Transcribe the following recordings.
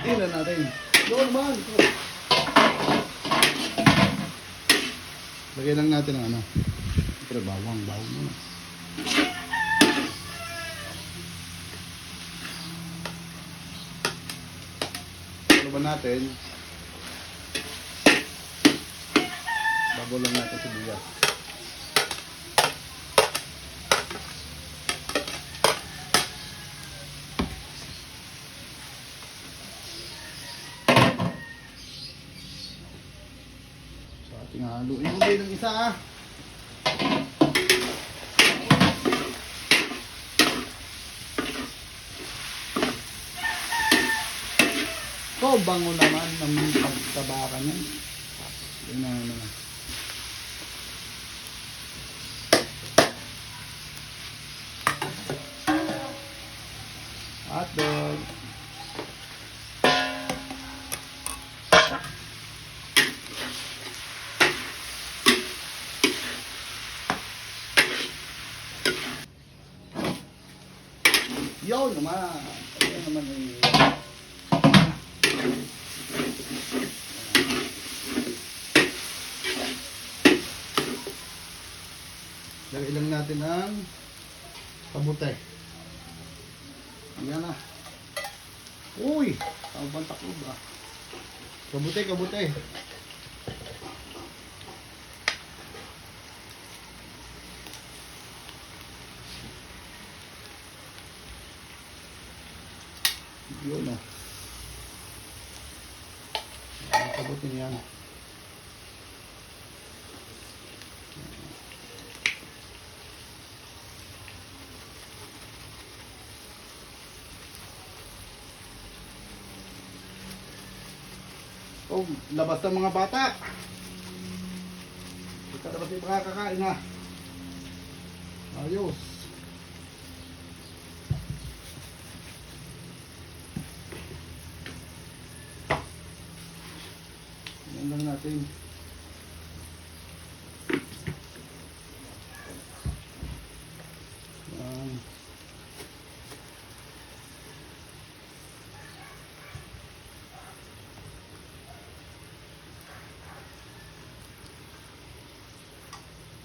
Tingnan natin. Doon man. Lagyan lang natin ang ano. Siyempre bawang muna. Ano ba natin? Bago lang natin sibuyas. Haluin mo din ng isa ah. Oh, bango naman ng pagtabakan yan. Yun na naman. Hotdog. Yun naman. Ayan naman eh. Lagay lang natin ang kabutay. Ayan na. Uy! Tawag bang takbo ba? Kabutay. Yun o. Kabutin yan. Oh, labas ng mga bata. Kita labas yung mga kakain ha. Ayos. Yan lang natin.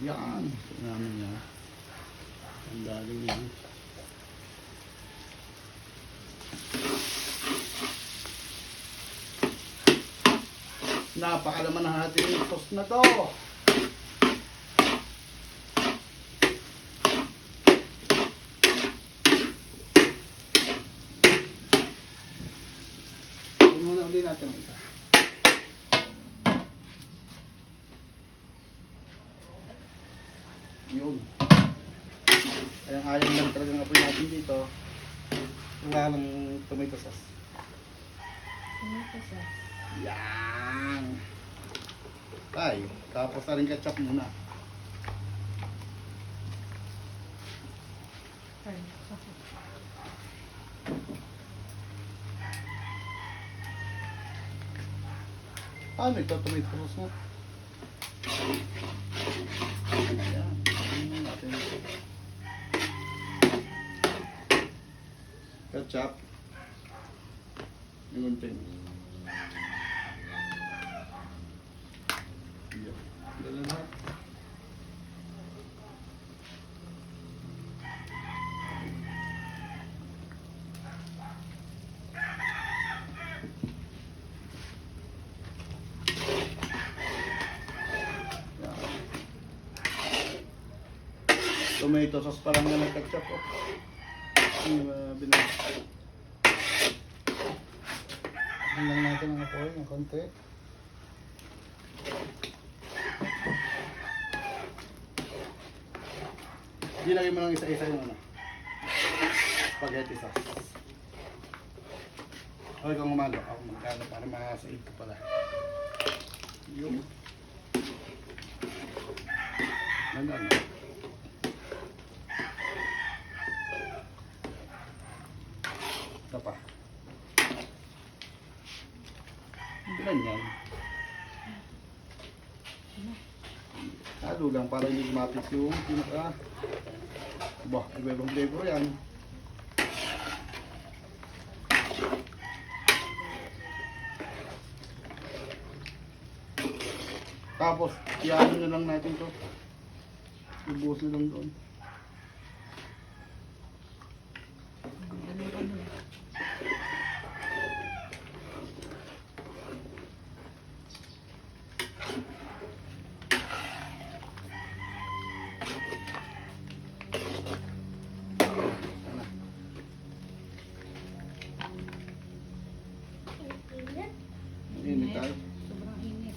Yan. Ito namin yan. Ang daling yan. Napakalaman ng ating toast na to. Muna ulit natin ang isa. Yun. Ayang-ayang lang talaga ng apoy natin dito. Wala lang tomato sauce. Tomato sauce. Yan. Ay, tapos na rin ketchup muna. Ano ito? Tomato sauce mo? Ayan. Natin. Ketchup. Yung unting. Dala na. Tomato sauce pa lang na ng ketchup oh. Hanggang natin ang apoy ng konti. Dilagay mo lang isa-isa yung ano. Spaghetti sauce. Okay kung umalo. Ako magkano para makasaid ko pala. Yung. Ganun. Ito pa. Ganyan. Halo lang para hindi lumapit yung pinaka. Bah, iba-ibang flavor yan. Tapos, iyanin na lang natin to. Ibuhos na lang doon. Ano ka mo? Init tayo. Sobrang init.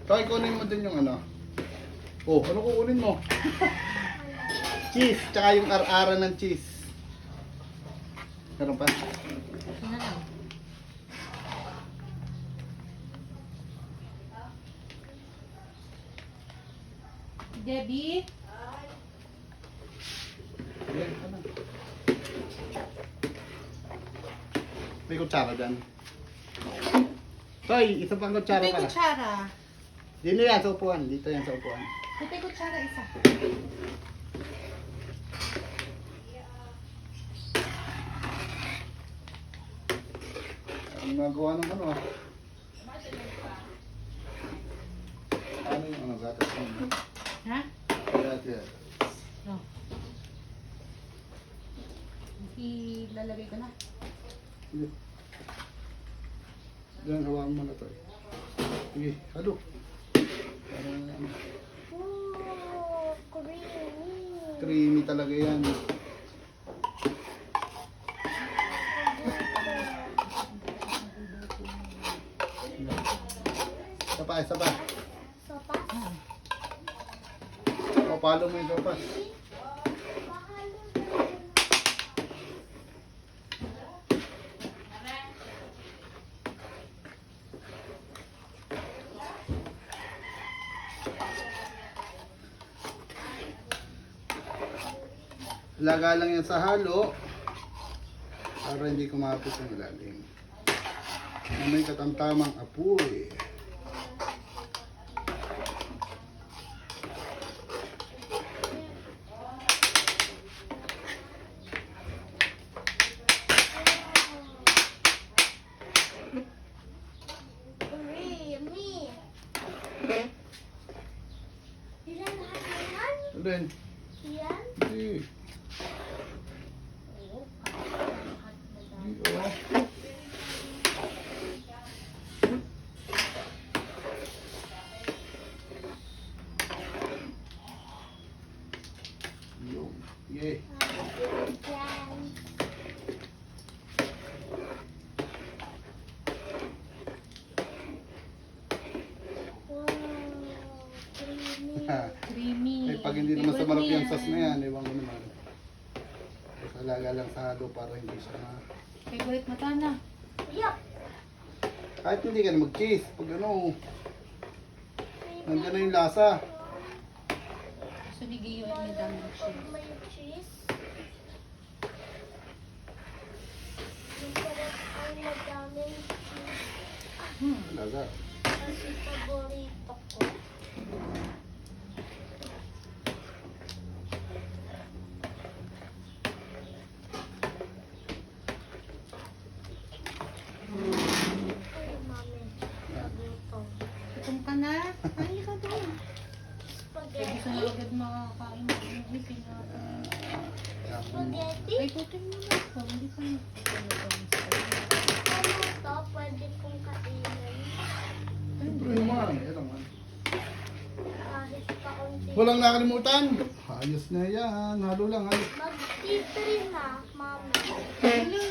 Tay, kunin mo din yung ano. Oh, ano kukunin mo? Cheese, tsaka yung ar-ara ng cheese. Meron pa? Ito na lang. Debbie? Ayan, ano? May kutsara dyan. Tay, isa pang kutsara Ito yung pala. kutsara. Dito yan sa upuan. Dito yan sa upuan. Ito yung kutsara isa. Ang nagawa ng ano ah. Ano yung ano gatas mo? Ha? Gatas. No. Ilalagay ko na. Sige. Diyan, hawakan mo na to. Sige, halo. Para ano. Oh, creamy. Creamy talaga yan. Isa pa, isa pa. Sopas? O, palo mo yung sopas. Laga lang yan sa halo para hindi kumapit ang ilalim. Na may katamtamang apoy. Creamy. Ilan lahat na yan? Ito din. Yan? Hindi. Oo. Hindi, oh. Yun. Yay. Yan. Wow. Creamy. Creamy. Eh, pag hindi naman sa marap yung Favorite sauce na yan, ewan ko naman. Basta laga lang sa halo para hindi siya na... Favorite mata na. Yup. Kahit hindi ka na mag-cheese, pag ano, nandiyan na yung lasa. So, bigay yung may dami ng cheese. May cheese. Masarap ang madaming cheese. Laga. Kasi paborito ko. Ay, mami. Yan. Gutom. Gutom ka na? Ay, ka doon. Kaya gusto Spaghetti. na agad makakain. Ay, pinaka. Yan. Spaghetti? Ay, putin mo na ako. Hindi ka na. Ano to? Pwede kong kainin. Siyempre naman, yan naman. Kahit kaunti. Walang nakalimutan. Ayos na yan. Halo lang, ayos. Mag-titri na, mami. Hello,